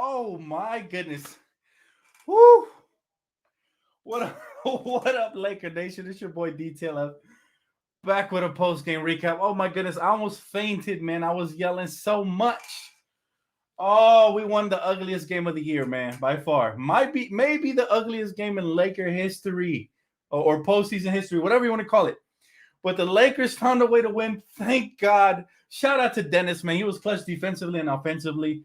Oh my goodness. Woo! What up, what up, Laker Nation? It's your boy Detail up back with a post game recap. Oh my goodness, I almost fainted, man. I was yelling so much. Oh, we won the ugliest game of the year, man, by far. Might be maybe the ugliest game in Laker history or postseason history, whatever you want to call it. But the Lakers found a way to win. Thank God. Shout out to Dennis, man. He was clutch defensively and offensively.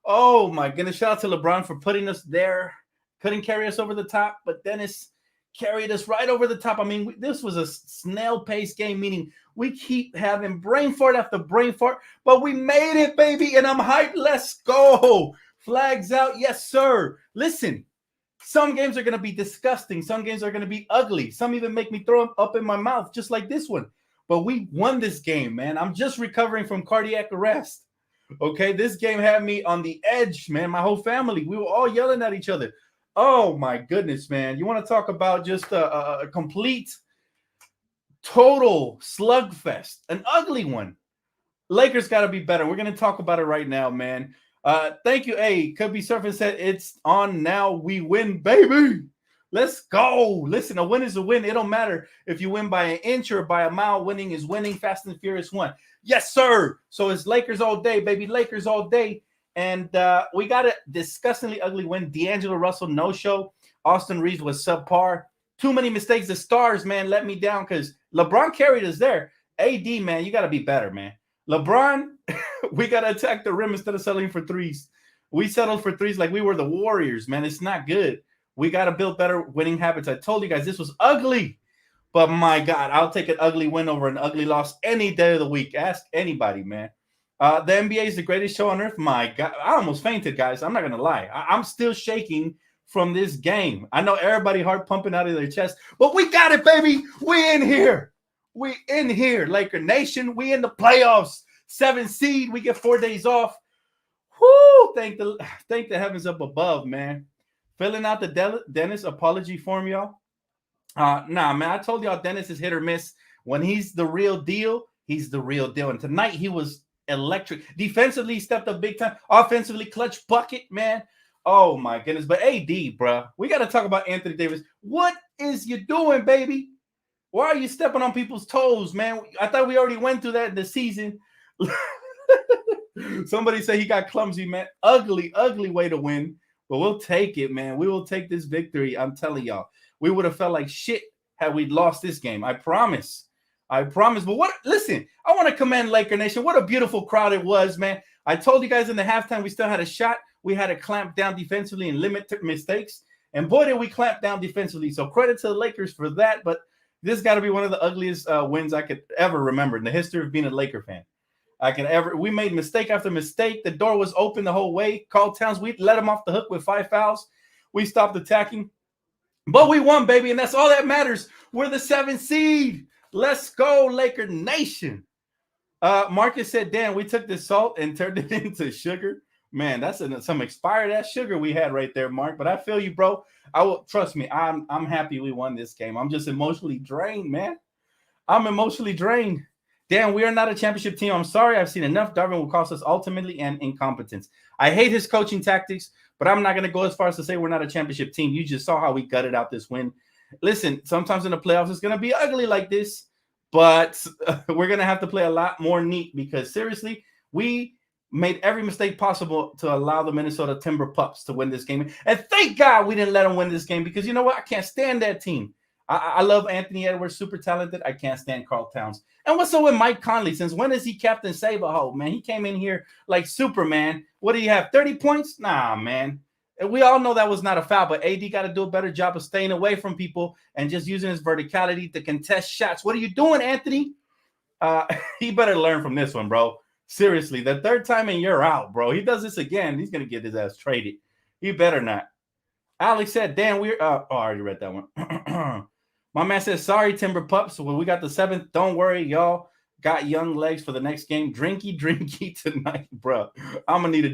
Oh my goodness. Shout out to LeBron for putting us there. Couldn't carry us over the top, but Dennis carried us right over the top. I mean, this was a snail-paced game, meaning we keep having brain fart after brain fart, but we made it, baby, and I'm hyped. Let's go. Flags out. Yes, sir. Listen, some games are going to be disgusting. Some games are going to be ugly. Some even make me throw up in my mouth, just like this one. But we won this game, man. I'm just recovering from cardiac arrest. Okay, this game had me on the edge, man. My whole family, we were all yelling at each other. Oh my goodness, man. You want to talk about just a complete, total slugfest, an ugly one. Lakers got to be better. We're going to talk about it right now, man. Thank you. Hey, Could Be Surfing said it's on now. We win, baby. Let's go. Listen, a win is a win. It don't matter if you win by an inch or by a mile. Winning is winning. Fast and Furious 1. Yes, sir. So it's Lakers all day, baby. Lakers all day. And we got a disgustingly ugly win. D'Angelo Russell, no show. Austin Reeves was subpar. Too many mistakes. The stars, man, let me down because LeBron carried us there. AD, man, you got to be better, man. LeBron, we got to attack the rim instead of settling for threes. We settled for threes like we were the Warriors, man. It's not good. We got to build better winning habits. I told you guys this was ugly. But my God, I'll take an ugly win over an ugly loss any day of the week. Ask anybody, man. The NBA is the greatest show on earth. My God, I almost fainted, guys. I'm not going to lie. I'm still shaking from this game. I know everybody heart pumping out of their chest, but we got it, baby. We in here. We in here. Laker Nation, we in the playoffs. 7 seed. We get 4 days off. Whoo! Thank the heavens up above, man. Filling out the Dennis apology form, y'all. Nah, man. I told y'all Dennis is hit or miss. When he's the real deal, he's the real deal. And tonight he was electric. Defensively, he stepped up big time. Offensively, clutch bucket, man. Oh my goodness. But AD, bro, we got to talk about Anthony Davis. What is you doing, baby? Why are you stepping on people's toes, man? I thought we already went through that in the season. Somebody said he got clumsy, man. Ugly, ugly way to win. But we'll take it, man. We will take this victory. I'm telling y'all. We would have felt like shit had we lost this game. I promise. I promise. But listen, I want to commend Laker Nation. What a beautiful crowd it was, man. I told you guys in the halftime we still had a shot. We had to clamp down defensively and limit mistakes. And boy, did we clamp down defensively. So credit to the Lakers for that. But this got to be one of the ugliest wins I could ever remember in the history of being a Laker fan. We made mistake after mistake. The door was open the whole way. Carl Towns, we let him off the hook with 5 fouls. We stopped attacking. But we won, baby, and that's all that matters. We're the 7th seed. Let's go, Laker Nation. Marcus said, Dan, we took the salt and turned it into sugar. Man, that's some expired-ass sugar we had right there, Mark. But I feel you, bro. Trust me, I'm happy we won this game. I'm just emotionally drained, man. I'm emotionally drained. Dan, we are not a championship team. I'm sorry. I've seen enough. Darvin will cost us ultimately and incompetence. I hate his coaching tactics, but I'm not going to go as far as to say we're not a championship team. You just saw how we gutted out this win. Listen, sometimes in the playoffs, it's going to be ugly like this, but we're going to have to play a lot more neat because, seriously, we made every mistake possible to allow the Minnesota Timber Pups to win this game. And thank God we didn't let them win this game because, you know what? I can't stand that team. I love Anthony Edwards, super talented. I can't stand Carl Towns. And what's up with Mike Conley? Since when is he Captain Save-A-Ho, man? He came in here like Superman. What do you have, 30 points? Nah, man. We all know that was not a foul, but AD got to do a better job of staying away from people and just using his verticality to contest shots. What are you doing, Anthony? He better learn from this one, bro. Seriously, the third time and you're out, bro. He does this again, he's going to get his ass traded. He better not. Alex said, Dan, I already read that one. My man says, sorry, Timber Pups. When we got the 7th, don't worry, y'all got young legs for the next game. Drinky tonight, bro. I'm going to need a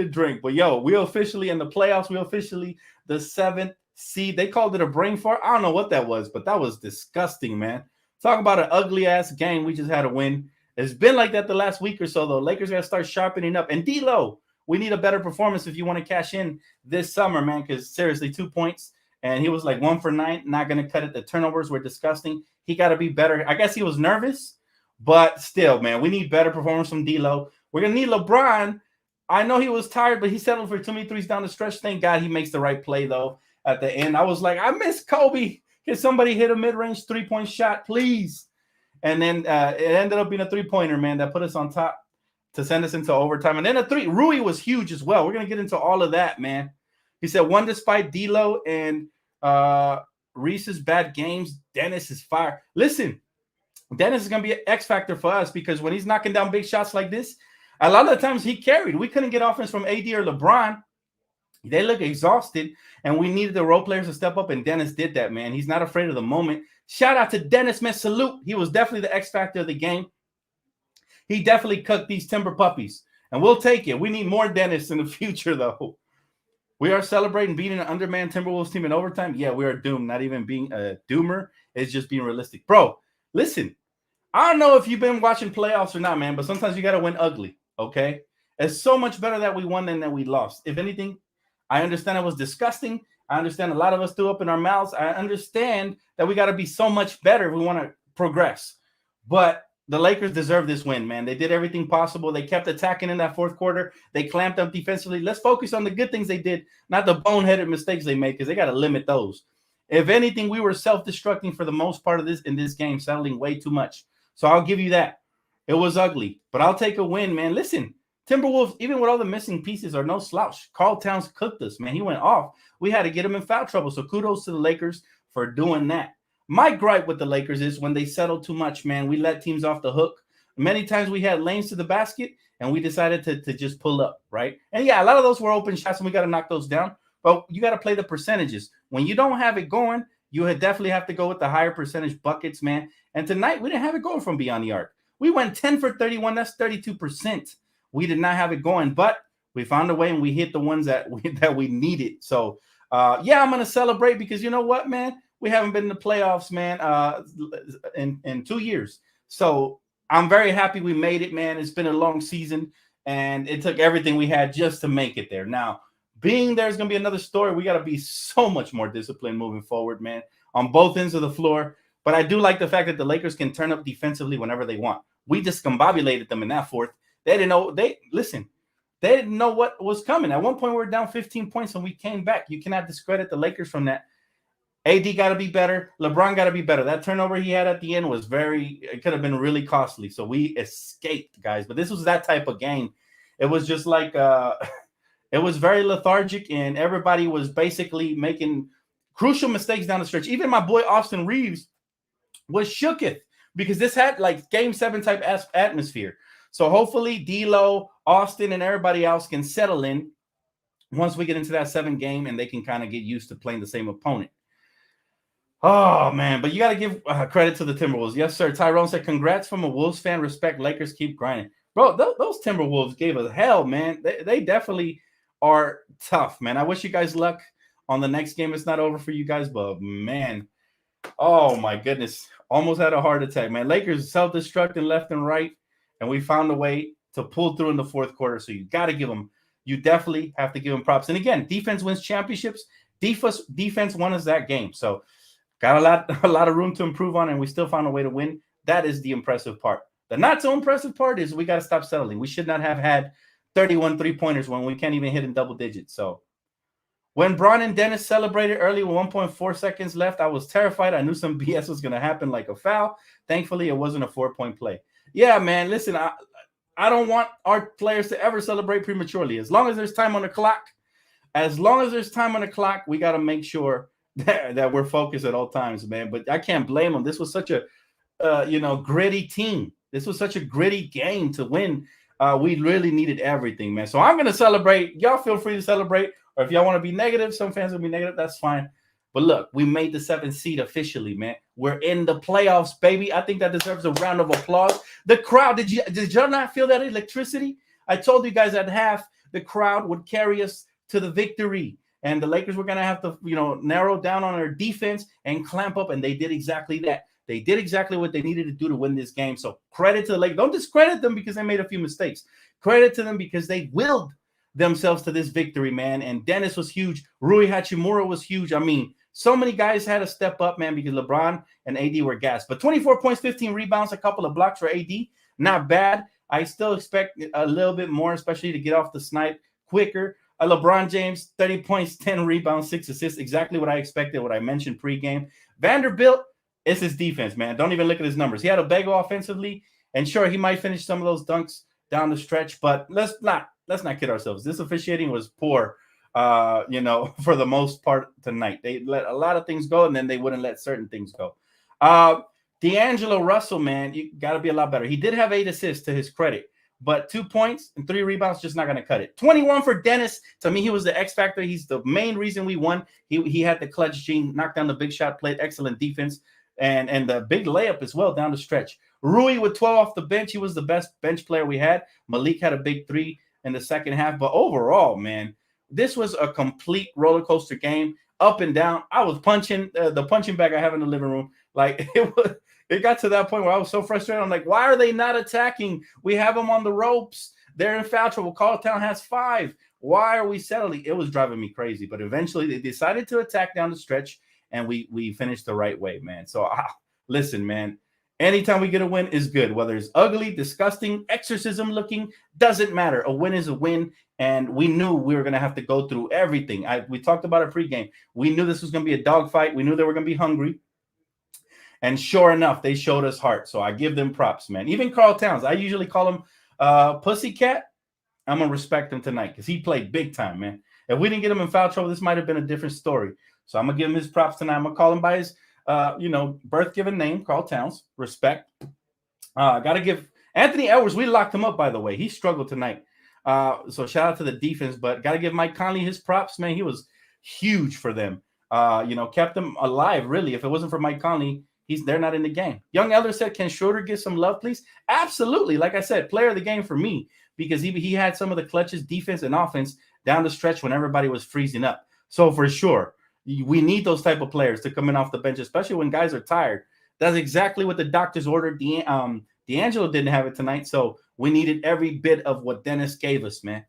drink. But, yo, we officially in the playoffs. We officially the 7th seed. They called it a brain fart. I don't know what that was, but that was disgusting, man. Talk about an ugly-ass game we just had to win. It's been like that the last week or so, though. Lakers got to start sharpening up. And D-Lo, we need a better performance if you want to cash in this summer, man. Because seriously, 2 points. And he was like 1 for 9, not going to cut it. The turnovers were disgusting. He got to be better. I guess he was nervous, but still, man, we need better performance from D'Lo. We're going to need LeBron. I know he was tired, but he settled for too many threes down the stretch. Thank God he makes the right play, though, at the end. I was like, I miss Kobe. Can somebody hit a mid-range three-point shot, please? And then it ended up being a three-pointer, man, that put us on top to send us into overtime. And then a three. Rui was huge as well. We're going to get into all of that, man. He said, one despite D'Lo and Reese's bad games, Dennis is fire. Listen, Dennis is going to be an X factor for us because when he's knocking down big shots like this, a lot of the times he carried. We couldn't get offense from AD or LeBron. They look exhausted, and we needed the role players to step up, and Dennis did that, man. He's not afraid of the moment. Shout out to Dennis, man. Salute. He was definitely the X factor of the game. He definitely cooked these Timber puppies, and we'll take it. We need more Dennis in the future, though. We are celebrating beating an undermanned Timberwolves team in overtime. Yeah, we are doomed. Not even being a doomer. It's just being realistic. Bro, listen. I don't know if you've been watching playoffs or not, man, but sometimes you got to win ugly, okay? It's so much better that we won than that we lost. If anything, I understand it was disgusting. I understand a lot of us threw up in our mouths. I understand that we got to be so much better if we want to progress. But the Lakers deserve this win, man. They did everything possible. They kept attacking in that fourth quarter. They clamped up defensively. Let's focus on the good things they did, not the boneheaded mistakes they made, because they got to limit those. If anything, we were self-destructing for the most part of this in this game, settling way too much. So I'll give you that. It was ugly, but I'll take a win, man. Listen, Timberwolves, even with all the missing pieces, are no slouch. Karl Towns cooked us, man. He went off. We had to get him in foul trouble. So kudos to the Lakers for doing that. My gripe with the Lakers is when they settle too much, man. We let teams off the hook. Many times we had lanes to the basket, and we decided to just pull up, right? And, yeah, a lot of those were open shots, and we got to knock those down. But you got to play the percentages. When you don't have it going, you definitely have to go with the higher percentage buckets, man. And tonight, we didn't have it going from beyond the arc. We went 10 for 31. That's 32%. We did not have it going, but we found a way, and we hit the ones that we needed. So, yeah, I'm going to celebrate because you know what, man? We haven't been in the playoffs, man, in 2 years. So I'm very happy we made it, man. It's been a long season, and it took everything we had just to make it there. Now, being there's going to be another story. We got to be so much more disciplined moving forward, man, on both ends of the floor. But I do like the fact that the Lakers can turn up defensively whenever they want. We discombobulated them in that fourth. They didn't know. They didn't know what was coming. At one point, we were down 15 points, and we came back. You cannot discredit the Lakers from that. AD got to be better. LeBron got to be better. That turnover he had at the end was it could have been really costly. So we escaped, guys. But this was that type of game. It was just like it was very lethargic, and everybody was basically making crucial mistakes down the stretch. Even my boy Austin Reeves was shooketh because this had like Game 7 type atmosphere. So hopefully D'Lo, Austin, and everybody else can settle in once we get into that 7 game, and they can kind of get used to playing the same opponent. Oh, man, but you got to give credit to the Timberwolves. Yes, sir. Tyrone said, congrats from a Wolves fan. Respect. Lakers keep grinding. Bro, those Timberwolves gave us hell, man. They definitely are tough, man. I wish you guys luck on the next game. It's not over for you guys, but, man, oh, my goodness. Almost had a heart attack, man. Lakers self-destructing left and right, and we found a way to pull through in the fourth quarter, so you got to give them – you definitely have to give them props. And, again, defense wins championships. Defense won us that game, so – got a lot of room to improve on, and we still found a way to win. That is the impressive part. The not so impressive part is we got to stop settling. We should not have had 31 three-pointers when we can't even hit in double digits. So when Bron and Dennis celebrated early with 1.4 seconds left, I was terrified. I knew some BS was going to happen like a foul. Thankfully, it wasn't a 4-point play. Yeah, man, listen, I don't want our players to ever celebrate prematurely. As long as there's time on the clock, we got to make sure that we're focused at all times, man. But I can't blame them. This was such a, gritty team. This was such a gritty game to win. We really needed everything, man. So I'm going to celebrate. Y'all feel free to celebrate. Or if y'all want to be negative, some fans will be negative. That's fine. But look, we made the 7th seed officially, man. We're in the playoffs, baby. I think that deserves a round of applause. The crowd, did y'all not feel that electricity? I told you guys at half, the crowd would carry us to the victory. And the Lakers were going to have to, narrow down on their defense and clamp up, and they did exactly that. They did exactly what they needed to do to win this game. So credit to the Lakers. Don't discredit them because they made a few mistakes. Credit to them because they willed themselves to this victory, man. And Dennis was huge. Rui Hachimura was huge. I mean, so many guys had to step up, man, because LeBron and AD were gassed. But 24 points, 15 rebounds, a couple of blocks for AD. Not bad. I still expect a little bit more, especially to get off the snipe quicker. LeBron James, 30 points, 10 rebounds, 6 assists. Exactly what I expected, what I mentioned pregame. Vanderbilt, it's his defense, man. Don't even look at his numbers. He had a bagel offensively, and sure, he might finish some of those dunks down the stretch, but let's not kid ourselves. This officiating was poor, for the most part tonight. They let a lot of things go, and then they wouldn't let certain things go. D'Angelo Russell, man, you got to be a lot better. He did have 8 assists to his credit, but 2 points and 3 rebounds just not going to cut it. 21 for Dennis. To me, he was the X factor. He's the main reason we won. He had the clutch gene, knocked down the big shot, played excellent defense, and the big layup as well down the stretch. Rui with 12 off the bench. He was the best bench player we had. Malik had a big 3 in the second half. But overall, man, this was a complete roller coaster game, up and down. I was punching the punching bag I have in the living room. Like it got to that point where I was so frustrated. I'm like, why are they not attacking? We have them on the ropes. They're in foul trouble. Carltown has 5. Why are we settling? It was driving me crazy. But eventually they decided to attack down the stretch, and we finished the right way, man. So listen, man. Anytime we get a win is good, whether it's ugly, disgusting, exorcism looking, doesn't matter. A win is a win, and we knew we were going to have to go through everything. We talked about it pregame. We knew this was going to be a dogfight. We knew they were going to be hungry, and sure enough, they showed us heart. So I give them props, man. Even Carl Towns, I usually call him Pussycat. I'm going to respect him tonight because he played big time, man. If we didn't get him in foul trouble, this might have been a different story. So I'm going to give him his props tonight. I'm going to call him by his birth given name, Carl Towns. Respect. Got to give Anthony Edwards. We locked him up, by the way. He struggled tonight. So shout out to the defense, but got to give Mike Conley his props, man. He was huge for them. Kept them alive, really. If it wasn't for Mike Conley, they're not in the game. Young Elder said, can Schroeder get some love, please? Absolutely. Like I said, player of the game for me, because he had some of the clutches, defense and offense down the stretch when everybody was freezing up. So for sure, we need those type of players to come in off the bench, especially when guys are tired. That's exactly what the doctors ordered. D'Angelo didn't have it tonight, so we needed every bit of what Dennis gave us, man.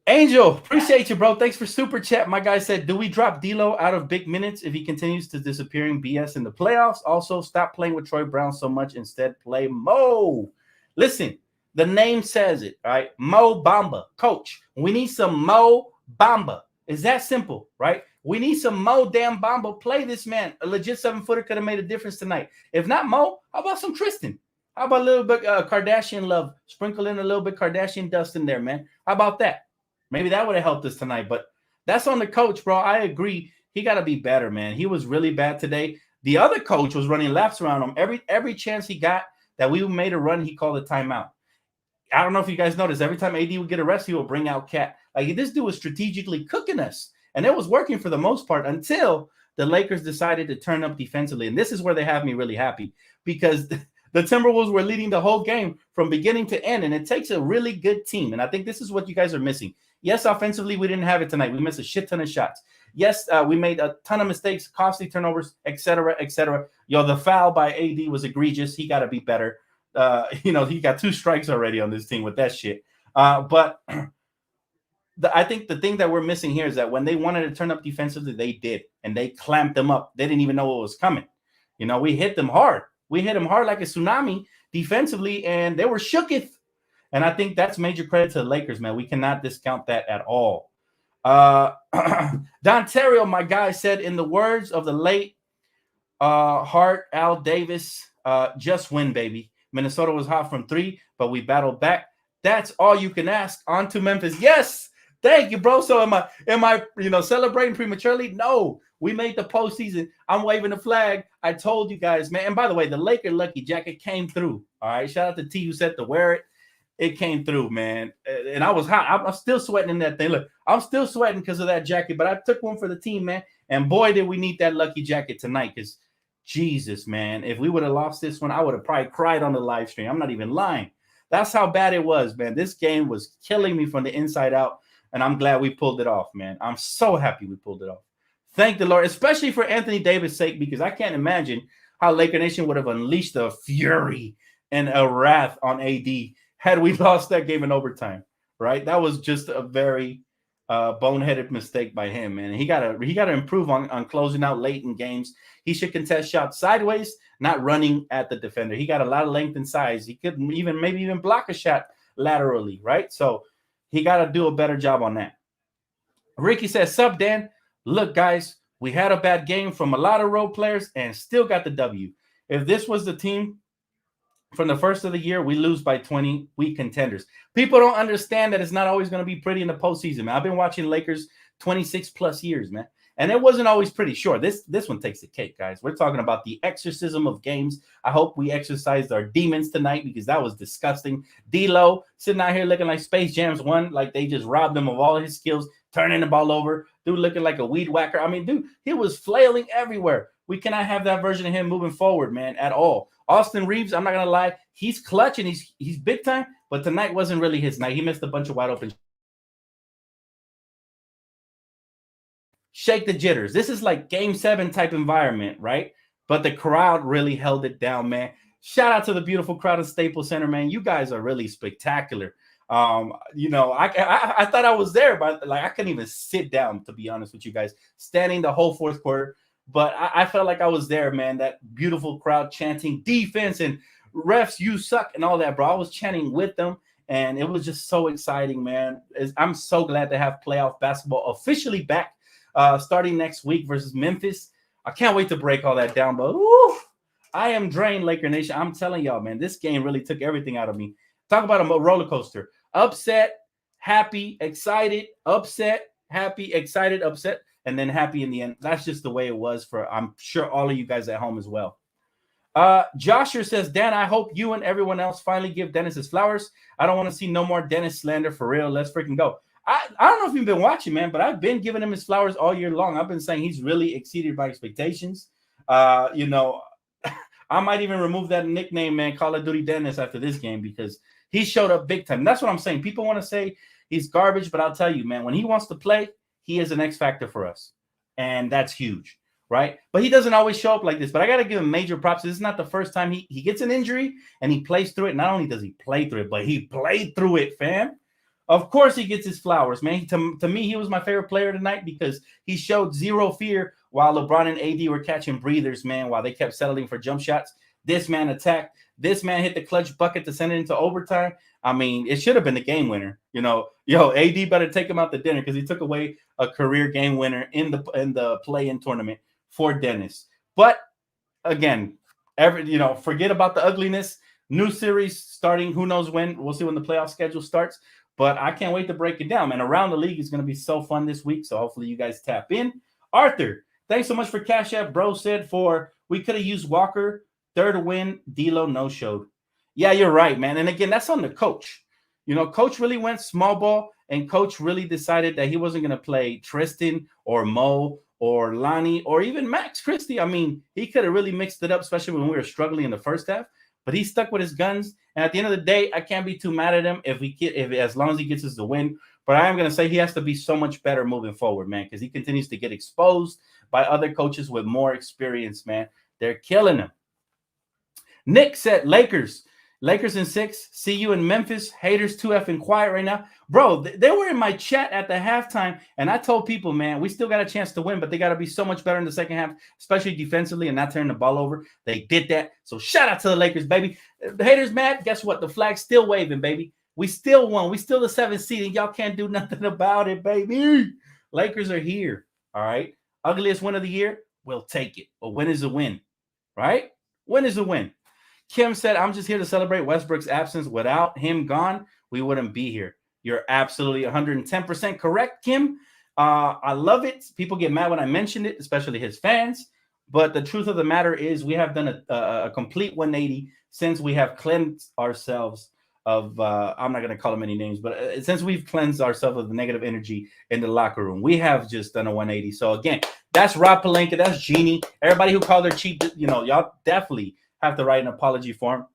Angel, appreciate you, bro. Thanks for super chat. My guy said, do we drop D'Lo out of big minutes if he continues to disappearing BS in the playoffs? Also, stop playing with Troy Brown so much. Instead, play Mo. Listen, the name says it, all right? Mo Bamba. Coach, we need some Mo Bamba. It's that simple, right? We need some Mo damn Bamba. Play this man. A legit 7-footer could have made a difference tonight. If not Mo, how about some Tristan? How about a little bit Kardashian love? Sprinkle in a little bit Kardashian dust in there, man. How about that? Maybe that would have helped us tonight, but that's on the coach, bro. I agree. He got to be better, man. He was really bad today. The other coach was running laps around him. Every chance he got that we made a run, he called a timeout. I don't know if you guys noticed. Every time AD would get arrested, he would bring out Cat. Like, this dude was strategically cooking us, and it was working for the most part until the Lakers decided to turn up defensively. And this is where they have me really happy, because the Timberwolves were leading the whole game from beginning to end, and it takes a really good team. And I think this is what you guys are missing. Yes, offensively, we didn't have it tonight. We missed a shit ton of shots. Yes, we made a ton of mistakes, costly turnovers, et cetera, et cetera. The foul by AD was egregious. He got to be better. He got 2 strikes already on this team with that shit. But I think the thing that we're missing here is that when they wanted to turn up defensively, they did, and they clamped them up. They didn't even know what was coming. We hit them hard. We hit them hard like a tsunami defensively, and they were shooketh. And I think that's major credit to the Lakers, man. We cannot discount that at all. Dontario, my guy, said, in the words of the late Hart Al Davis, just win, baby. Minnesota was hot from 3, but we battled back. That's all you can ask. On to Memphis. Yes, thank you, bro. So am I celebrating prematurely? No, we made the postseason. I'm waving the flag. I told you guys, man. And by the way, the Laker lucky jacket came through. All right, shout out to T who said to wear it. It came through, man. And I was hot. I'm still sweating in that thing. Look, I'm still sweating because of that jacket, but I took one for the team, man. And boy, did we need that lucky jacket tonight, because Jesus, man, if we would have lost this one, I would have probably cried on the live stream. I'm not even lying. That's how bad it was, man. This game was killing me from the inside out, and I'm glad we pulled it off, man. I'm so happy we pulled it off. Thank the Lord, especially for Anthony Davis' sake, because I can't imagine how Laker Nation would have unleashed a fury and a wrath on AD had we lost that game in overtime. right? That was just a very boneheaded mistake by him, man. He gotta improve on closing out late in games. He should contest shots sideways, not running at the defender. He got a lot of length and size. He could even maybe even block a shot laterally, right? So he got to do a better job on that. Ricky says, "Sup, Dan? Look, guys, we had a bad game from a lot of role players and still got the W. If this was the team from the first of the year, we lose by 20 weak contenders." People don't understand that it's not always going to be pretty in the postseason, man. I've been watching Lakers 26 plus years, man. And it wasn't always pretty. Sure, this one takes the cake, guys. We're talking about the exorcism of games. I hope we exercised our demons tonight because that was disgusting. D-Lo sitting out here looking like Space Jam's 1, like they just robbed him of all his skills, turning the ball over. Dude looking like a weed whacker. I mean, dude, he was flailing everywhere. We cannot have that version of him moving forward, man, at all. Austin Reeves, I'm not going to lie, he's clutch and he's big time, but tonight wasn't really his night. He missed a bunch of wide open. Shake the jitters. This is like game 7 type environment, right? But the crowd really held it down, man. Shout out to the beautiful crowd of Staples Center, man. You guys are really spectacular. I thought I was there, but like I couldn't even sit down, to be honest with you guys, standing the whole fourth quarter. But I felt like I was there, man. That beautiful crowd chanting defense and refs, you suck, and all that, bro. I was chanting with them, and it was just so exciting, man. I'm so glad to have playoff basketball officially back, starting next week versus Memphis. I can't wait to break all that down, but I am drained, Laker Nation. I'm telling y'all, man, this game really took everything out of me. Talk about a roller coaster. Upset, happy, excited, upset, happy, excited, upset, and then happy in the end. That's just the way it was for, I'm sure, all of you guys at home as well. Joshua says, Dan, I hope you and everyone else finally give Dennis his flowers. I don't want to see no more Dennis slander for real. Let's freaking go. I don't know if you've been watching, man, but I've been giving him his flowers all year long. I've been saying he's really exceeded my expectations. I might even remove that nickname, man, Call of Duty Dennis, after this game because he showed up big time. That's what I'm saying. People want to say he's garbage, but I'll tell you, man, when he wants to play, he is an X factor for us. And that's huge, right? But he doesn't always show up like this. But I got to give him major props. This is not the first time he gets an injury and he plays through it. Not only does he play through it, but he played through it, fam. Of course he gets his flowers, man. To me, he was my favorite player tonight because he showed zero fear while LeBron and AD were catching breathers, man, while they kept settling for jump shots. This man attacked. This man hit the clutch bucket to send it into overtime. I mean, it should have been the game winner. AD better take him out to dinner because he took away a career game winner in the play-in tournament for Dennis. But again, forget about the ugliness. New series starting, who knows when. We'll see when the playoff schedule starts. But I can't wait to break it down, man. Around the league is going to be so fun this week. So hopefully you guys tap in. Arthur, thanks so much for Cash App. Bro said we could have used Walker. Third win, D'Lo no-showed. Yeah, you're right, man. And again, that's on the coach. Coach really went small ball, and coach really decided that he wasn't going to play Tristan or Mo or Lonnie or even Max Christie. I mean, he could have really mixed it up, especially when we were struggling in the first half. But he stuck with his guns. And at the end of the day, I can't be too mad at him if as long as he gets us the win. But I am going to say he has to be so much better moving forward, man, because he continues to get exposed by other coaches with more experience, man. They're killing him. Nick said, Lakers in 6. See you in Memphis. Haters 2F and quiet right now. Bro, they were in my chat at the halftime, and I told people, man, we still got a chance to win, but they got to be so much better in the second half, especially defensively and not turning the ball over. They did that. So shout out to the Lakers, baby. The haters mad. Guess what? The flag's still waving, baby. We still won. We still the 7th seed, and y'all can't do nothing about it, baby. Lakers are here, all right? Ugliest win of the year, we'll take it. But win is a win, right? Win is a win. Kim said, I'm just here to celebrate Westbrook's absence. Without him gone, we wouldn't be here. You're absolutely 110% correct, Kim. I love it. People get mad when I mention it, especially his fans. But the truth of the matter is we have done a complete 180 since we have cleansed ourselves of, I'm not going to call them any names, but since we've cleansed ourselves of the negative energy in the locker room, we have just done a 180. So, again, that's Rob Pelinka. That's Jeannie. Everybody who called her cheap, y'all definitely have to write an apology form.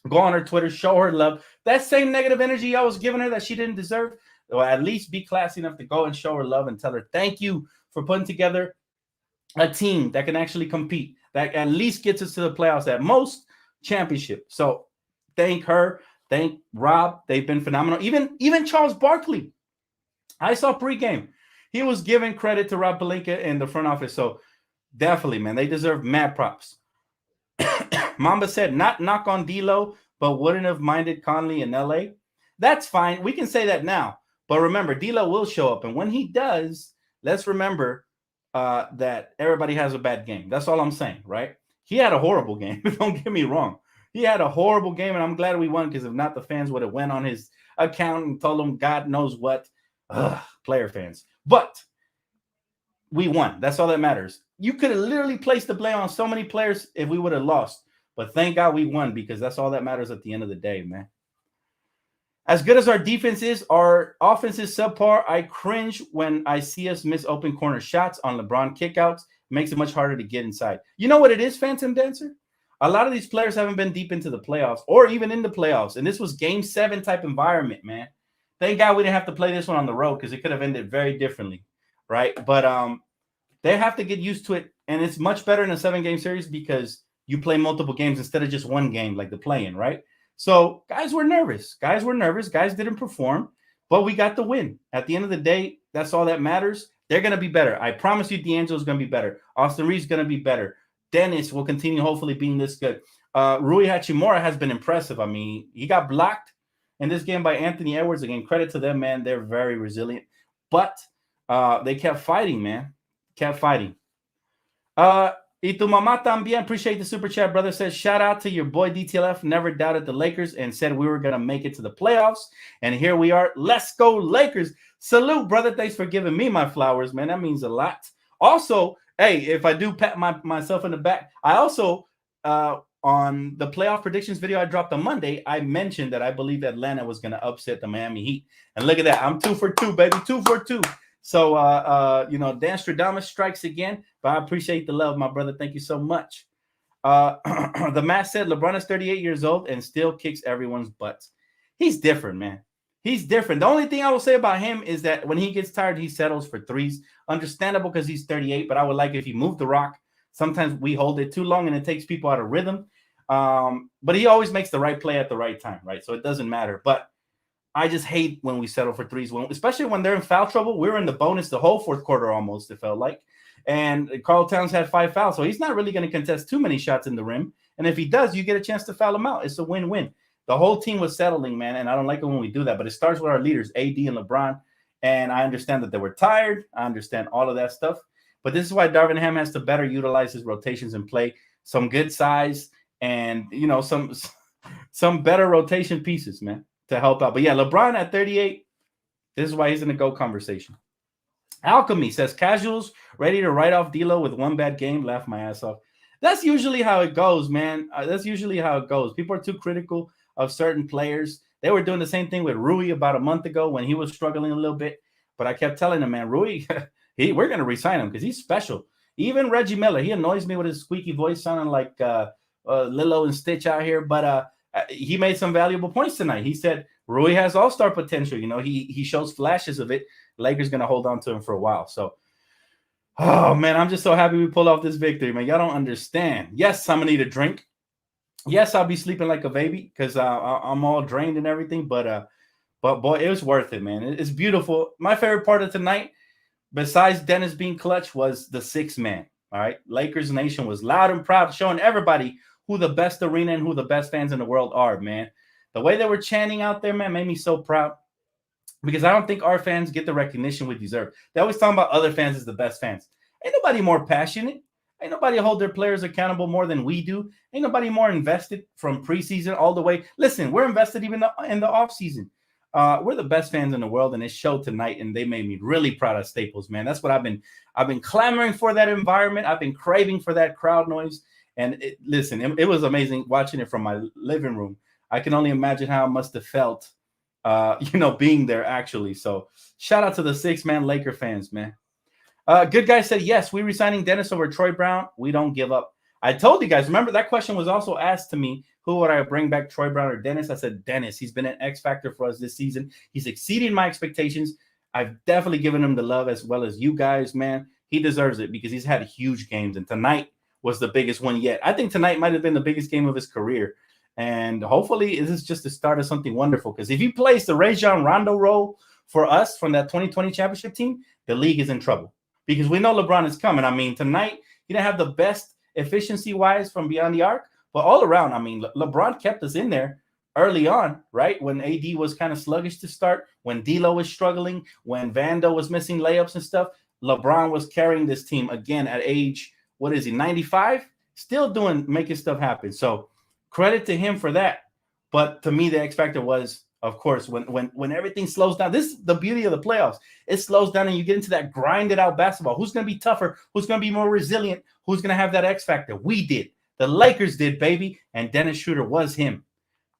Go on her Twitter, show her love. That same negative energy I was giving her that she didn't deserve, or at least be classy enough to go and show her love and tell her thank you for putting together a team that can actually compete, that at least gets us to the playoffs, at most championship. So thank her. Thank Rob. They've been phenomenal. Even Charles Barkley. I saw pregame. He was giving credit to Rob Pelinka in the front office. So definitely, man, they deserve mad props. Mamba said, not knock on D'Lo, but wouldn't have minded Conley in LA. That's fine. We can say that now. But remember, D'Lo will show up. And when he does, let's remember that everybody has a bad game. That's all I'm saying, right? He had a horrible game. Don't get me wrong. He had a horrible game, and I'm glad we won because if not, the fans would have went on his account and told him God knows what. Ugh, player fans. But we won. That's all that matters. You could have literally placed the blame on so many players if we would have lost. But thank God we won because that's all that matters at the end of the day, man. As good as our defense is, our offense is subpar. I cringe when I see us miss open corner shots on LeBron kickouts. It makes it much harder to get inside. You know what it is, Phantom Dancer? A lot of these players haven't been deep into the playoffs or even in the playoffs. And this was game 7 type environment, man. Thank God we didn't have to play this one on the road because it could have ended very differently, right? But they have to get used to it. And it's much better in a 7-game series because you play multiple games instead of just one game like the play-in, right? So guys were nervous. Guys didn't perform, but we got the win. At the end of the day, that's all that matters. They're going to be better. I promise you D'Angelo's going to be better. Austin Reeves going to be better. Dennis will continue hopefully being this good. Rui Hachimura has been impressive. I mean, he got blocked in this game by Anthony Edwards. Again, credit to them, man. They're very resilient. But they kept fighting, man. Kept fighting. Y tu mamá también, appreciate the super chat, brother. Says, shout out to your boy DTLF. Never doubted the Lakers and said we were going to make it to the playoffs. And here we are. Let's go, Lakers. Salute, brother. Thanks for giving me my flowers, man. That means a lot. Also, hey, if I do pat myself in the back, I also, on the playoff predictions video I dropped on Monday, I mentioned that I believe Atlanta was going to upset the Miami Heat. And look at that. I'm 2 for 2, baby. 2 for 2. So, Dan Stradamus strikes again, but I appreciate the love, my brother. Thank you so much. The Matt said LeBron is 38 years old and still kicks everyone's butts. He's different, man. He's different. The only thing I will say about him is that when he gets tired, he settles for threes. Understandable because he's 38, but I would like if he moved the rock. Sometimes we hold it too long and it takes people out of rhythm. But he always makes the right play at the right time, right? So it doesn't matter. But I just hate when we settle for threes, especially when they're in foul trouble. We were in the bonus the whole fourth quarter almost, it felt like. And Karl Towns had 5 fouls, so he's not really going to contest too many shots in the rim. And if he does, you get a chance to foul him out. It's a win-win. The whole team was settling, man, and I don't like it when we do that. But it starts with our leaders, AD and LeBron. And I understand that they were tired. I understand all of that stuff. But this is why Darvin Ham has to better utilize his rotations and play some good size and, some better rotation pieces, man, to help out. But yeah, LeBron at 38, this is why he's in the GOAT conversation. Alchemy says, casuals ready to write off D'Lo with one bad game. Laugh my ass off. That's usually how it goes, man. That's usually how it goes. People are too critical of certain players. They were doing the same thing with Rui about a month ago when he was struggling a little bit. But I kept telling him, man, Rui, we're going to re-sign him because he's special. Even Reggie Miller, he annoys me with his squeaky voice sounding like Lilo and Stitch out here. But he made some valuable points tonight. He said Rui has all-star potential. He shows flashes of it. Lakers going to hold on to him for a while. So, oh, man, I'm just so happy we pulled off this victory, man. Y'all don't understand. Yes, I'm going to need a drink. Yes, I'll be sleeping like a baby because I'm all drained and everything. But boy, it was worth it, man. It's beautiful. My favorite part of tonight, besides Dennis being clutch, was the 6th man. All right. Lakers Nation was loud and proud, showing everybody who the best arena and who the best fans in the world are, man. The way they were chanting out there, man, made me so proud because I don't think our fans get the recognition we deserve. They always talk about other fans as the best fans. Ain't nobody more passionate. Ain't nobody hold their players accountable more than we do. Ain't nobody more invested from preseason all the way. Listen, we're invested even in the offseason. We're the best fans in the world, and it showed tonight, and they made me really proud of Staples, man. That's what I've been clamoring for, that environment. I've been craving for that crowd noise. And it was amazing watching it from my living room. I can only imagine how it must have felt, being there actually. So shout out to the 6-man Laker fans, man. Good guy said, yes, we resigning Dennis over Troy Brown. We don't give up. I told you guys, remember that question was also asked to me, who would I bring back, Troy Brown or Dennis? I said, Dennis. He's been an X factor for us this season. He's exceeding my expectations. I've definitely given him the love as well as you guys, man. He deserves it because he's had huge games. And tonight was the biggest one yet. I think tonight might have been the biggest game of his career. And hopefully, this is just the start of something wonderful. Because if he plays the Rajon Rondo role for us from that 2020 championship team, the league is in trouble. Because we know LeBron is coming. I mean, tonight, he didn't have the best efficiency-wise from beyond the arc, but all around, I mean, LeBron kept us in there early on, right? When AD was kind of sluggish to start, when D'Lo was struggling, when Vando was missing layups and stuff, LeBron was carrying this team again at age, what is he, 95? Still making stuff happen. So credit to him for that. But to me, the X factor was, of course, when everything slows down. This is the beauty of the playoffs. It slows down and you get into that grinded out basketball. Who's going to be tougher? Who's going to be more resilient? Who's going to have that X factor? We did. The Lakers did, baby. And Dennis Schroeder was him.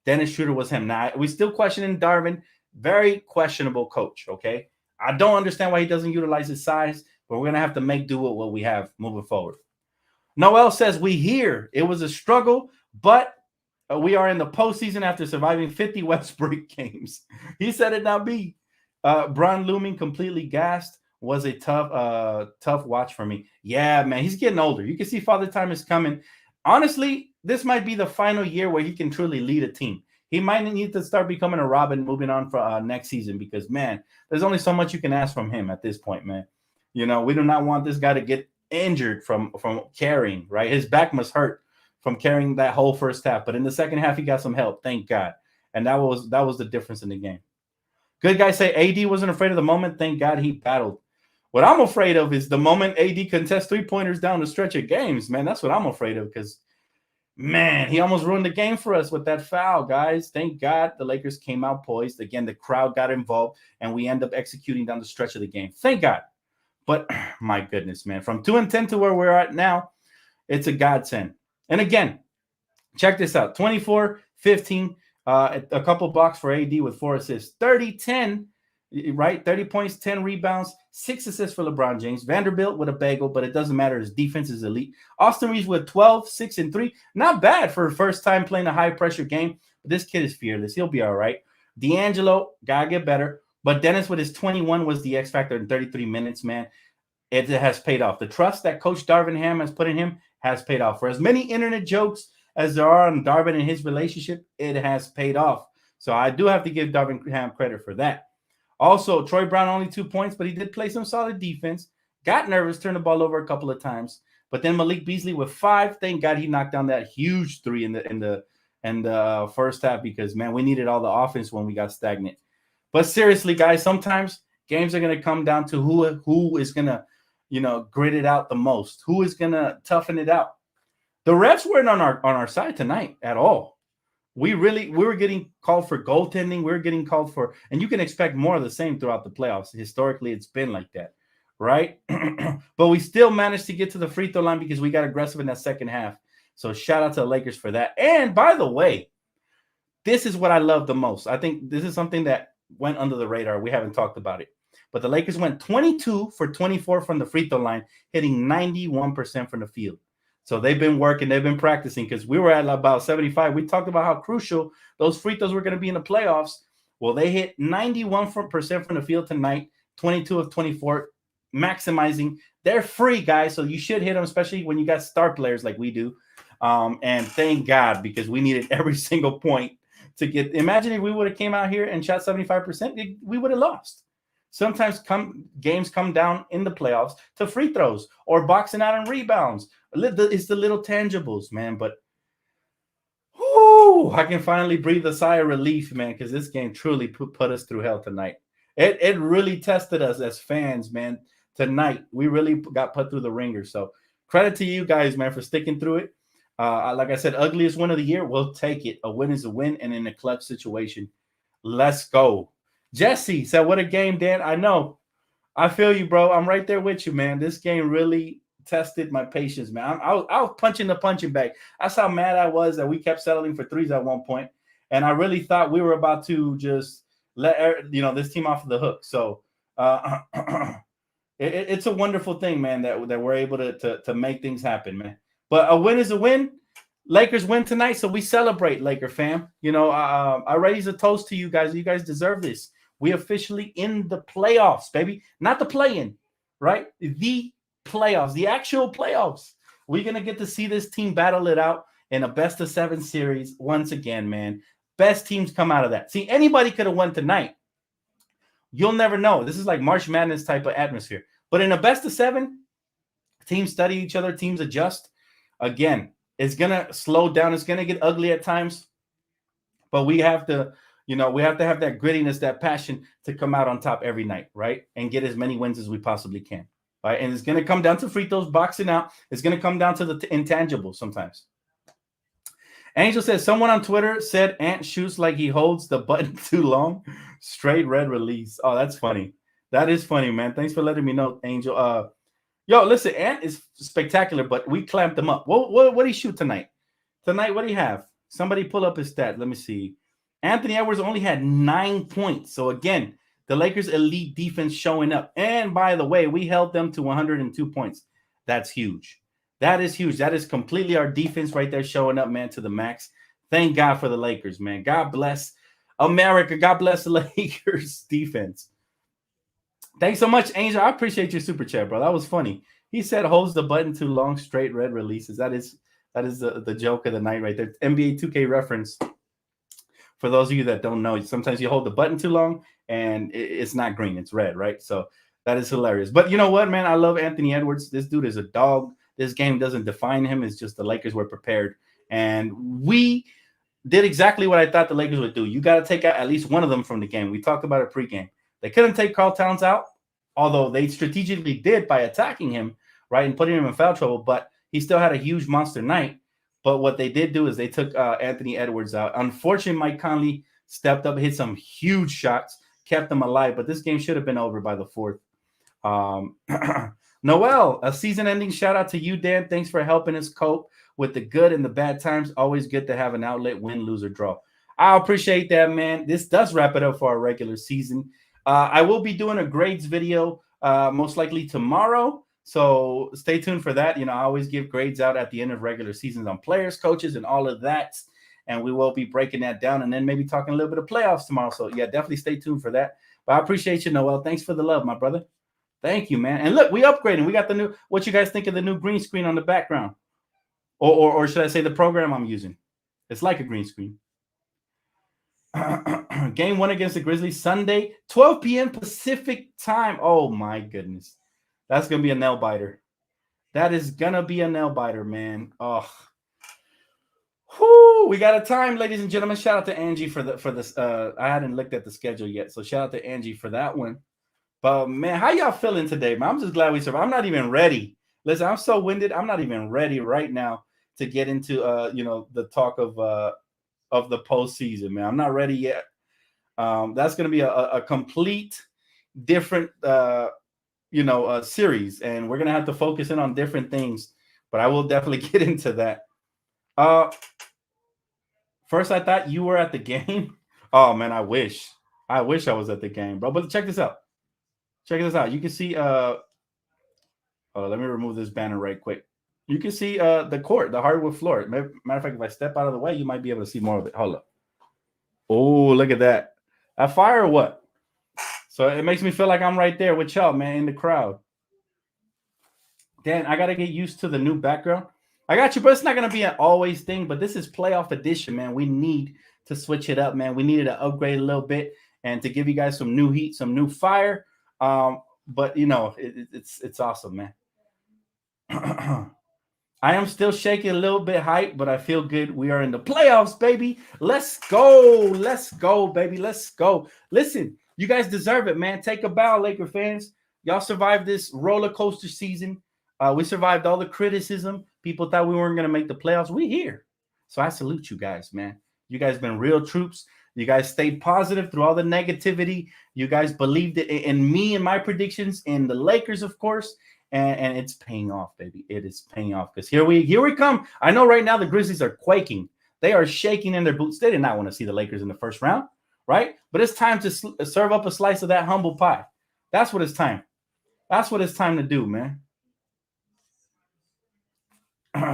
Dennis Schroeder was him. Now, we still questioning Darvin. Very questionable coach, okay? I don't understand why he doesn't utilize his size, but we're going to have to make do with what we have moving forward. Noel says, we hear it was a struggle, but we are in the postseason after surviving 50 Westbrook games. He said it, not me. Bron looming completely gassed was a tough watch for me. Yeah, man, he's getting older. You can see Father Time is coming. Honestly, this might be the final year where he can truly lead a team. He might need to start becoming a Robin moving on for next season because, man, there's only so much you can ask from him at this point, man. You know, we do not want this guy to get injured from carrying, right? His back must hurt from carrying that whole first half. But in the second half, he got some help, thank God. And that was the difference in the game. Good guys say AD wasn't afraid of the moment. Thank God he battled. What I'm afraid of is the moment AD contests three-pointers down the stretch of games, man. That's what I'm afraid of because, man, he almost ruined the game for us with that foul, guys. Thank God the Lakers came out poised. Again, the crowd got involved, and we end up executing down the stretch of the game. Thank God. But, my goodness, man, from 2-10 to where we're at now, it's a godsend. And again, check this out. 24-15, a couple blocks for AD with 4 assists. 30-10, right? 30 points, 10 rebounds, 6 assists for LeBron James. Vanderbilt with a bagel, but it doesn't matter. His defense is elite. Austin Reeves with 12, 6, and 3. Not bad for a first time playing a high-pressure game. But this kid is fearless. He'll be all right. D'Angelo, gotta get better. But Dennis with his 21 was the X factor in 33 minutes, man. It has paid off. The trust that Coach Darvin Ham has put in him has paid off. For as many internet jokes as there are on Darvin and his relationship, it has paid off. So I do have to give Darvin Ham credit for that. Also, Troy Brown only 2 points, but he did play some solid defense. Got nervous, turned the ball over a couple of times. But then Malik Beasley with 5. Thank God he knocked down that huge 3 in the first half because, man, we needed all the offense when we got stagnant. But seriously, guys, sometimes games are going to come down to who is going to, grit it out the most. Who is going to toughen it out? The refs weren't on our side tonight at all. We were getting called for goaltending. We were getting called for, and you can expect more of the same throughout the playoffs. Historically, it's been like that, right? But we still managed to get to the free throw line because we got aggressive in that second half. So shout out to the Lakers for that. And by the way, this is what I love the most. I think this is something that went under the radar. We haven't talked about it. But the Lakers went 22 for 24 from the free throw line, hitting 91% from the field. So they've been working, they've been practicing because we were at about 75. We talked about how crucial those free throws were going to be in the playoffs. Well, they hit 91% from the field tonight, 22 of 24, maximizing. They're free, guys, so you should hit them, especially when you got star players like we do. And thank God, because we needed every single point to get. Imagine if we would have came out here and shot 75%, we would have lost. Sometimes games come down in the playoffs to free throws or boxing out and rebounds. It's the little tangibles, man. But I can finally breathe a sigh of relief, man, because this game truly put us through hell tonight. It really tested us as fans, man. Tonight, we really got put through the ringer. So credit to you guys, man, for sticking through it. Like I said, ugliest win of the year, we'll take it. A win is a win, and in a clutch situation, let's go. Jesse said, what a game, Dan. I know. I feel you, bro. I'm right there with you, man. This game really tested my patience, man. I was punching the punching bag. That's how mad I was that we kept settling for threes at one point. And I really thought we were about to just let this team off of the hook. So it's a wonderful thing, man, that we're able to make things happen, man. But a win is a win. Lakers win tonight, so we celebrate, Laker fam. I raise a toast to you guys. You guys deserve this. We officially in the playoffs, baby. Not the play-in, right? The playoffs, the actual playoffs. We're going to get to see this team battle it out in a best of 7 series. Once again, man, best teams come out of that. See, anybody could have won tonight. You'll never know. This is like March Madness type of atmosphere. But in a best of 7, teams study each other, teams adjust. Again, it's gonna slow down. It's gonna get ugly at times, but we have to, we have to have that grittiness, that passion to come out on top every night, right? And get as many wins as we possibly can, right? And it's gonna come down to free throws, boxing out. It's gonna come down to the intangibles sometimes. Angel says, someone on Twitter said Ant shoots like he holds the button too long. Straight red release. Oh, that's funny. That is funny, man. Thanks for letting me know, Angel. Yo, listen, Ant is spectacular, but we clamped him up. What did he shoot tonight? Tonight, what do you have? Somebody pull up his stat. Let me see. Anthony Edwards only had 9 points. So, again, the Lakers' elite defense showing up. And, by the way, we held them to 102 points. That's huge. That is huge. That is completely our defense right there showing up, man, to the max. Thank God for the Lakers, man. God bless America. God bless the Lakers defense. Thanks so much, Angel. I appreciate your super chat, bro. That was funny. He said holds the button too long, straight red releases. That is the joke of the night right there. NBA 2K reference. For those of you that don't know, sometimes you hold the button too long and it's not green, it's red, right? So that is hilarious. But you know what, man? I love Anthony Edwards. This dude is a dog. This game doesn't define him. It's just the Lakers were prepared. And we did exactly what I thought the Lakers would do. You got to take out at least one of them from the game. We talked about it pregame. They couldn't take Karl Towns out, although they strategically did by attacking him, right, and putting him in foul trouble. But he still had a huge monster night. But what they did do is they took Anthony Edwards out. Unfortunately, Mike Conley stepped up, hit some huge shots, kept them alive. But this game should have been over by the fourth. Noel, a season-ending shout-out to you, Dan. Thanks for helping us cope with the good and the bad times. Always good to have an outlet, win, lose, or draw. I appreciate that, man. This does wrap it up for our regular season. I will be doing a grades video most likely tomorrow. So stay tuned for that. I always give grades out at the end of regular seasons on players, coaches, and all of that. And we will be breaking that down and then maybe talking a little bit of playoffs tomorrow. So, yeah, definitely stay tuned for that. But I appreciate you, Noel. Thanks for the love, my brother. Thank you, man. And look, we upgrading. We got the new – what you guys think of the new green screen on the background? Or should I say the program I'm using? It's like a green screen. Game 1 against the Grizzlies Sunday, 12 p.m. Pacific time. Oh, my goodness. That's going to be a nail biter. That is going to be a nail biter, man. Oh. Whoo, we got a time, ladies and gentlemen. Shout out to Angie for this. I hadn't looked at the schedule yet, so shout out to Angie for that one. But, man, how y'all feeling today, man? I'm just glad we survived. I'm not even ready. Listen, I'm so winded. I'm not even ready right now to get into, the talk of the postseason, man. I'm not ready yet. That's going to be a complete different, series, and we're going to have to focus in on different things. But I will definitely get into that. First, I thought you were at the game. Oh, man, I wish I was at the game, bro. But check this out. You can see let me remove this banner right quick. You can see the court, the hardwood floor. Matter of fact, if I step out of the way, you might be able to see more of it. Hold up. Oh, look at that. A fire or what? So it makes me feel like I'm right there with y'all, man, in the crowd. Dan, I got to get used to the new background. I got you, but it's not going to be an always thing, but this is playoff edition, man. We need to switch it up, man. We needed to upgrade a little bit and to give you guys some new heat, some new fire. But, it's awesome, man. I am still shaking a little bit hype, but I feel good. We are in the playoffs, baby. Let's go, baby. Let's go. Listen, you guys deserve it, man. Take a bow, Laker fans. Y'all survived this roller coaster season. We survived all the criticism. People thought we weren't going to make the playoffs. We here. So I salute you guys, man. You guys been real troops. You guys stayed positive through all the negativity. You guys believed in me and my predictions, in the Lakers, of course. And it's paying off, baby. It is paying off because here we come. I know right now the Grizzlies are quaking. They are shaking in their boots. They did not want to see the Lakers in the first round, right? But it's time to serve up a slice of that humble pie. That's what it's time. That's what it's time to do, man.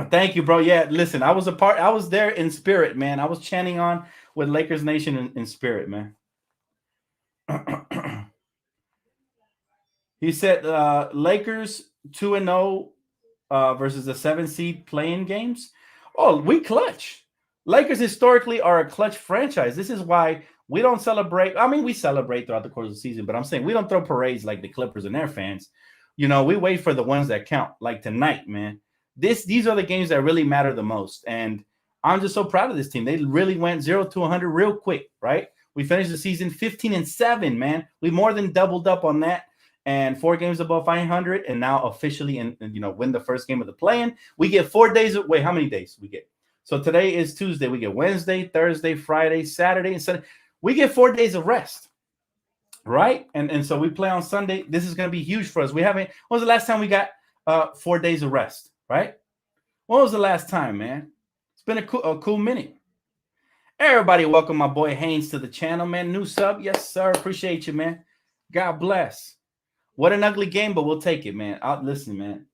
Thank you, bro. Yeah, listen, I was there in spirit, man. I was chanting on with Lakers Nation in spirit, man. He said Lakers 2-0 versus the 7 seed playing games. Oh, we clutch. Lakers historically are a clutch franchise. This is why we don't celebrate. I mean, we celebrate throughout the course of the season, but I'm saying we don't throw parades like the Clippers and their fans. You know, we wait for the ones that count. Like tonight, man. These are the games that really matter the most. And I'm just so proud of this team. They really went 0 to 100 real quick, right? We finished the season 15-7, man. We more than doubled up on that, and 4 games above 500, and now officially win the first game of the play-in. We get 4 days. Wait, how many days we get? So today is Tuesday. We get Wednesday, Thursday, Friday, Saturday, and Sunday. We get 4 days of rest, right? And so we play on Sunday. This is going to be huge for us. We haven't. When was the last time we got 4 days of rest, right? When was the last time, man? It's been a cool minute. Everybody, welcome my boy Haynes to the channel, man. New sub, yes sir. Appreciate you, man. God bless. What an ugly game, but we'll take it, man. Listen, man.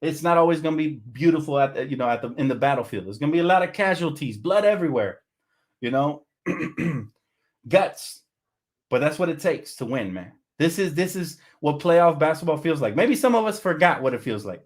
It's not always going to be beautiful in the battlefield. There's going to be a lot of casualties, blood everywhere, guts. But that's what it takes to win, man. This is what playoff basketball feels like. Maybe some of us forgot what it feels like,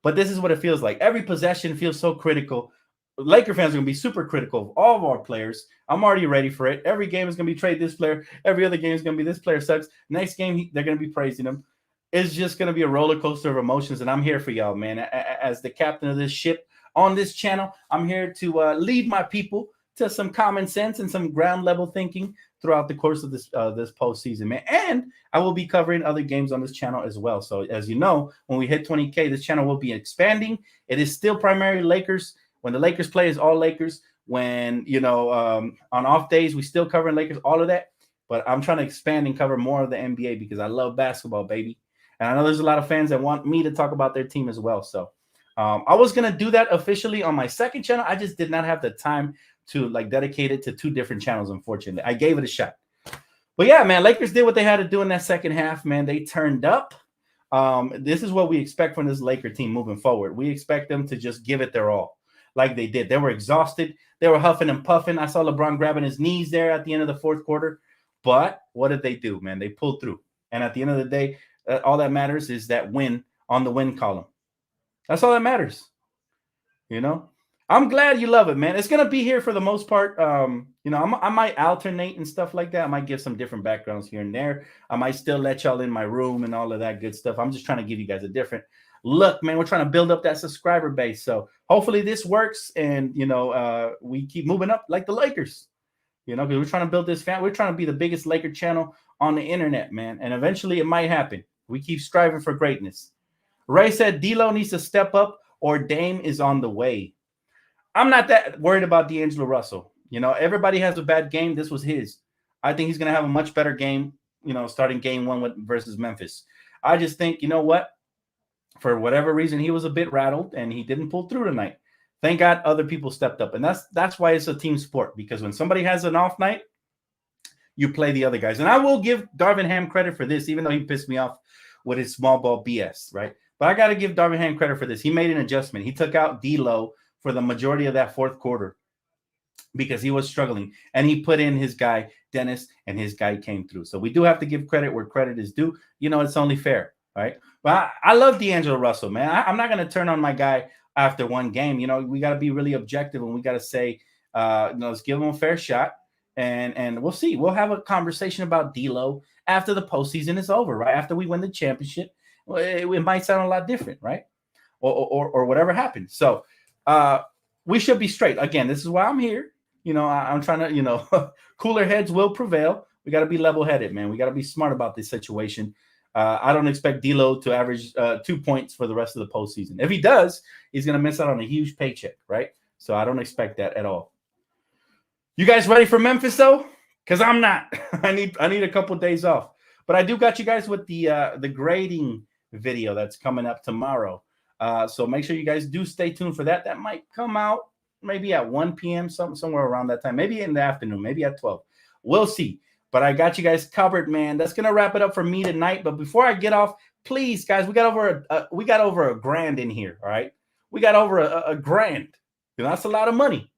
but this is what it feels like. Every possession feels so critical. Laker fans are going to be super critical of all of our players. I'm already ready for it. Every game is going to be trade this player. Every other game is going to be this player sucks. Next game, they're going to be praising him. It's just going to be a roller coaster of emotions, and I'm here for y'all, man. As the captain of this ship on this channel, I'm here to lead my people to some common sense and some ground level thinking throughout the course of this postseason, man. And I will be covering other games on this channel as well. So as you know, when we hit 20K, this channel will be expanding. It is still primarily Lakers. When the Lakers play, it's all Lakers. When, on off days, we still covering Lakers, all of that. But I'm trying to expand and cover more of the NBA because I love basketball, baby. And I know there's a lot of fans that want me to talk about their team as well. So I was going to do that officially on my second channel. I just did not have the time to dedicate it to 2 different channels, unfortunately. I gave it a shot. But yeah, man, Lakers did what they had to do in that second half, man. They turned up. This is what we expect from this Laker team moving forward. We expect them to just give it their all. Like they did. They were exhausted. They were huffing and puffing. I saw LeBron grabbing his knees there at the end of the fourth quarter. But what did they do, man? They pulled through. And at the end of the day, all that matters is that win on the win column. That's all that matters. I'm glad you love it, man. It's going to be here for the most part. I might alternate and stuff like that. I might give some different backgrounds here and there. I might still let y'all in my room and all of that good stuff. I'm just trying to give you guys a different look, man. We're trying to build up that subscriber base. So hopefully this works, and we keep moving up like the Lakers. Because we're trying to build this fan. We're trying to be the biggest Laker channel on the internet, man. And eventually it might happen. We keep striving for greatness. Ray said D'Lo needs to step up or Dame is on the way. I'm not that worried about D'Angelo Russell. Everybody has a bad game. This was his. I think he's going to have a much better game, starting game 1 versus Memphis. I just think, for whatever reason, he was a bit rattled and he didn't pull through tonight. Thank God other people stepped up. And that's why it's a team sport, because when somebody has an off night, you play the other guys. And I will give Darvin Ham credit for this, even though he pissed me off with his small ball BS, right? But I got to give Darvin Ham credit for this. He made an adjustment. He took out D'Lo for the majority of that fourth quarter because he was struggling. And he put in his guy, Dennis, and his guy came through. So we do have to give credit where credit is due. It's only fair, right? But I love D'Angelo Russell, man. I'm not going to turn on my guy after one game. We got to be really objective, and we got to say, let's give him a fair shot. And we'll see. We'll have a conversation about D'Lo after the postseason is over, right? After we win the championship, it might sound a lot different, right? Or whatever happens. So we should be straight. Again, this is why I'm here. I'm trying to, cooler heads will prevail. We got to be level-headed, man. We got to be smart about this situation. I don't expect D'Lo to average 2 points for the rest of the postseason. If he does, he's going to miss out on a huge paycheck, right? So I don't expect that at all. You guys ready for Memphis, though? Because I'm not. I need a couple of days off. But I do got you guys with the grading video that's coming up tomorrow. So make sure you guys do stay tuned for that. That might come out maybe at 1 p.m., somewhere around that time. Maybe in the afternoon, maybe at 12. We'll see. But I got you guys covered, man. That's going to wrap it up for me tonight. But before I get off, please, guys, we got over $1,000 in here, all right? We got over a grand. That's a lot of money.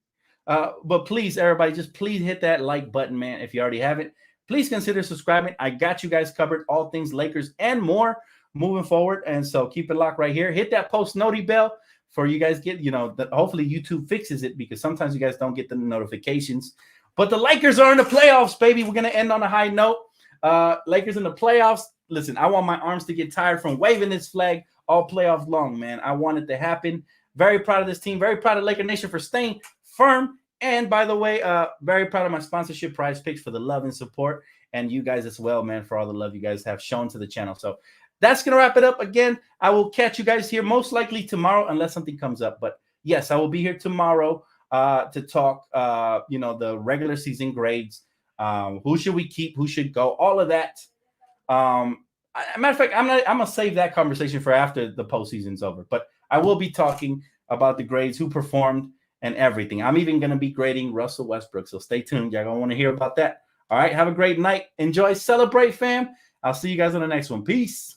But please, everybody, just please hit that like button, man, if you already haven't. Please consider subscribing. I got you guys covered, all things Lakers and more moving forward. And so keep it locked right here. Hit that post noti bell. for you guys get, hopefully YouTube fixes it because sometimes you guys don't get the notifications. But the Lakers are in the playoffs, baby. We're going to end on a high note. Lakers in the playoffs. Listen, I want my arms to get tired from waving this flag all playoffs long, man. I want it to happen. Very proud of this team. Very proud of Laker Nation for staying firm. And by the way, very proud of my sponsorship Prize Picks for the love and support. And you guys as well, man, for all the love you guys have shown to the channel. So that's going to wrap it up. Again, I will catch you guys here most likely tomorrow unless something comes up. But yes, I will be here tomorrow to talk, the regular season grades. Who should we keep? Who should go? All of that. Matter of fact, I'm gonna save that conversation for after the postseason's over. But I will be talking about the grades, who performed, and everything. I'm even gonna be grading Russell Westbrook. So stay tuned. Y'all gonna want to hear about that. All right. Have a great night. Enjoy. Celebrate, fam. I'll see you guys on the next one. Peace.